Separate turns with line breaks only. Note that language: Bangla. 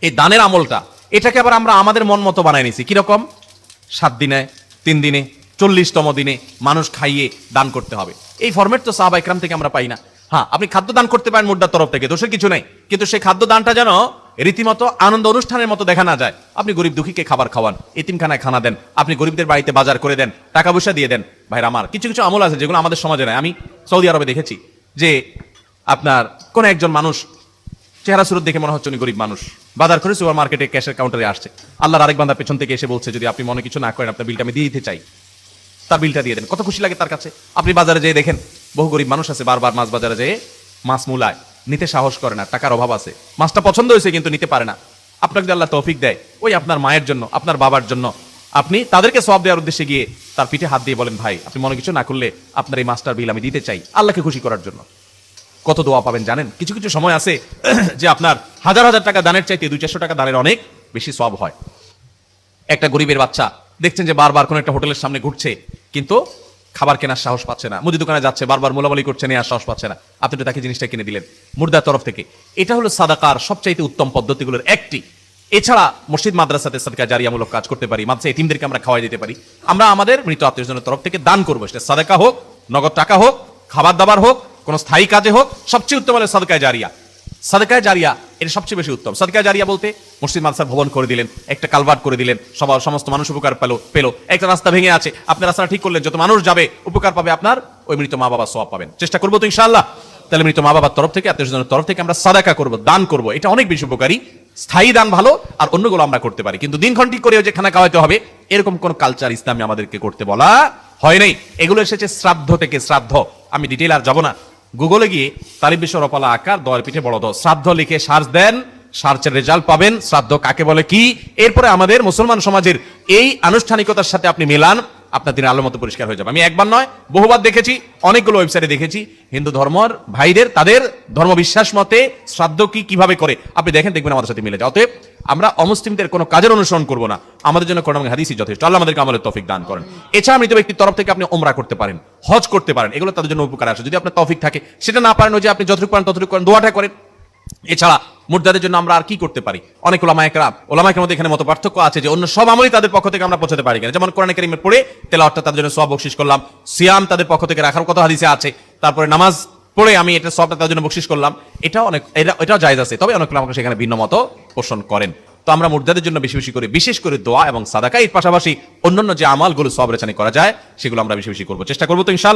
এই দানের আমলটা, এটাকে আবার আমরা আমাদের মন মতো বানায় নিছি। কিরকম? 7 দিনে, 3 দিনে, 40তম দিনে মানুষ খাইয়ে দান করতে হবে। এই ফরম্যাট তো সাহাবা ইকরাম থেকে আমরা পাই না। হ্যাঁ, আপনি খাদ্য দান করতে পারেন মুদ্রার তরফ থেকে, দোষের কিছু নেই, কিন্তু সেই খাদ্য দানটা যেন রীতিমতো আনন্দ অনুষ্ঠানের মতো দেখা না যায়। আপনি গরিব দুঃখীকে খাবার খাওয়ান, এতিমখানায় খানা দেন, আপনি গরিবদের বাড়িতে বাজার করে দেন, টাকা পয়সা দিয়ে দেন। ভাইরা আমার, কিছু কিছু আমল আছে যেগুলো আমাদের সমাজে নাই। আমি সৌদি আরবে দেখেছি যে আপনার কোন একজন মানুষ চেহারা সুরত দেখে মনে হচ্ছে উনি গরিব মানুষ, বাজার করে সুপার মার্কেটে ক্যাশের কাউন্টারে আসছে। আল্লাহর আরেক বান্দা পেছন থেকে এসে বলছে, যদি আপনি মনে কিছু না করেন আপনার বিলটা আমি দিয়ে দিতে চাই। তার বিলটা দিয়ে দেন, কত খুশি লাগে তার কাছে। আপনি বাজারে যেয়ে দেখেন বহু গরিব মানুষ আছে, বারবার মাছ বাজারে যেয়ে মাছ মূলায় নিতে সাহস করে না, টাকার অভাব আছে, মাছটা পছন্দ হয়েছে কিন্তু নিতে পারে না। আপনাকে আল্লাহ তৌফিক দেয়, ওই আপনার মায়ের জন্য, আপনার বাবার জন্য আপনি তাদেরকে সওয়াব দেওয়ার উদ্দেশ্যে গিয়ে তার পিঠে হাত দিয়ে বলেন, ভাই আপনি মনে কিছু না করলে আপনার এই মাছটার বিল আমি দিতে চাই, আল্লাহকে খুশি করার জন্য। কত দোয়া পাবেন জানেন? কিছু কিছু সময় আছে যে আপনার হাজার হাজার টাকা দানের চাইতে 200-400 টাকা দানের অনেক বেশি সওয়াব হয়। একটা গরিবের বাচ্চা দেখছেন যে বারবার কোন একটা হোটেলের সামনে ঘুরছে, কিন্তু খাবার কেনার সাহস পাচ্ছে না, মুদি দোকানে যাচ্ছে, বারবার মোলামুলি করছে, নেওয়ার সাহস পাচ্ছে না, আপনি তো তাকে জিনিসটা কিনে দিলেন মুর্দার তরফ থেকে। এটা হলো সাদাকার সবচাইতে উত্তম পদ্ধতিগুলোর একটি। এছাড়া মসজিদ মাদ্রাসাতে সাদকা জারিয়ামূলক কাজ করতে পারি, মাদ্রাসা এতিমদেরকে আমরা খাওয়াই দিতে পারি। আমরা আমাদের মৃত আত্মীয়স্বজনের তরফ থেকে দান করবো, সেটা সাদাকা হোক, নগদ টাকা হোক, খাবার দাবার হোক, কোন স্থায়ী কাজে হোক, সবচেয়ে উত্তম হলো সাদকায়ে জারিয়া। সাদকায়ে জারিয়া এটা সবচেয়ে বেশি উত্তম। সাদকায়ে জারিয়া বলতে মসজিদ মাদ্রাসার ভবন করে দিলেন, একটা কালভার্ট করে দিলেন, সমস্ত মানুষ উপকার পেলো। একটা রাস্তা ভেঙে আছে, আপনি রাস্তাটা ঠিক করলেন, যত মানুষ যাবে উপকার পাবে, আপনার ওই মৃত মা বাবা সওয়াব পাবেন। চেষ্টা করবো তো ইনশাআল্লাহ। তাহলে মৃত মা বাবার তরফ থেকে, আত্মীয়স্বজনের তরফ থেকে আমরা সাদাকা করবো, দান করবো, এটা অনেক বেশি উপকারী। স্থায়ী দান ভালো, আর অন্যগুলো আমরা করতে পারি, কিন্তু দিনক্ষণ ঠিক করে যে খানা খাওয়াইতে হবে এরকম কোন কালচার ইসলামে আমাদেরকে করতে বলা হয় নাই। এগুলো এসেছে শ্রাদ্ধ থেকে। শ্রাদ্ধ আমি ডিটেইল আর যাব না। গুগলে গিয়ে তালিব বিশ্ব রপালা আকার দয়ের পিঠে বড় দ শ্রাদ্ধ লিখে সার্চ দেন, সার্চের রেজাল্ট পাবেন, শ্রাদ্ধ কাকে বলে কি। এরপরে আমাদের মুসলমান সমাজের এই আনুষ্ঠানিকতার সাথে আপনি মেলান, আপনার দিনের আলোর মতো পরিষ্কার হয়ে যাবে। আমি একবার নয় বহুবার দেখেছি, অনেকগুলো ওয়েবসাইটে দেখেছি হিন্দু ধর্মের ভাইদের তাদের ধর্মবিশ্বাস মতে শ্রাদ্ধ কি কিভাবে করে আপনি দেখেন, দেখবেন আমাদের সাথে মিলে যায়। অতএব আমরা অমুসলিমদের কোনো কাজের অনুসরণ করব না, আমাদের জন্য কোরআন এবং হাদিসই যথেষ্ট। আল্লাহ আমাদেরকে আমলের তৌফিক দান করেন। এছাড়া মৃত ব্যক্তির তরফ থেকে আপনি উমরা করতে পারেন, হজ করতে পারেন, এগুলো তাদের জন্য উপকার আসে যদি আপনার তৌফিক থাকে। সেটা না পারেন, ওই যে আপনি যতটুকু পারেন ততটুকু করেন, দোয়াটা করেন। এছাড়া মুর্দাদের জন্য আমরা আর কি করতে পারি? অনেক ওলামায়ে মধ্যে এখানে মত পার্থক্য আছে যে অন্য সব আমলই তাদের পক্ষ থেকে আমরা পৌঁছাতে পারি কিনা। যেমন কোরআন কারীমে পড়ে তেলাওয়াতটা তাদের জন্য সওয়াব বকশিশ করলাম, সিয়াম তাদের পক্ষ থেকে রাখার কথা হাদিসে আছে, তারপরে নামাজ পড়ে আমি এটা সওয়াবটা তাদের জন্য বকশিশ করলাম, এটাও জায়েজ আছে। তবে অনেক আমাকে সেখানে ভিন্ন মত পোষণ করেন। তো আমরা মুর্দাদের জন্য বেশি বেশি করে, বিশেষ করে দোয়া এবং সাদাকা, এর পাশাপাশি অন্যান্য যে আমলগুলো সওয়াব রেচানি করা যায় সেগুলো আমরা বেশি বেশি করবো, চেষ্টা করবো তো ইনশাআল্লাহ।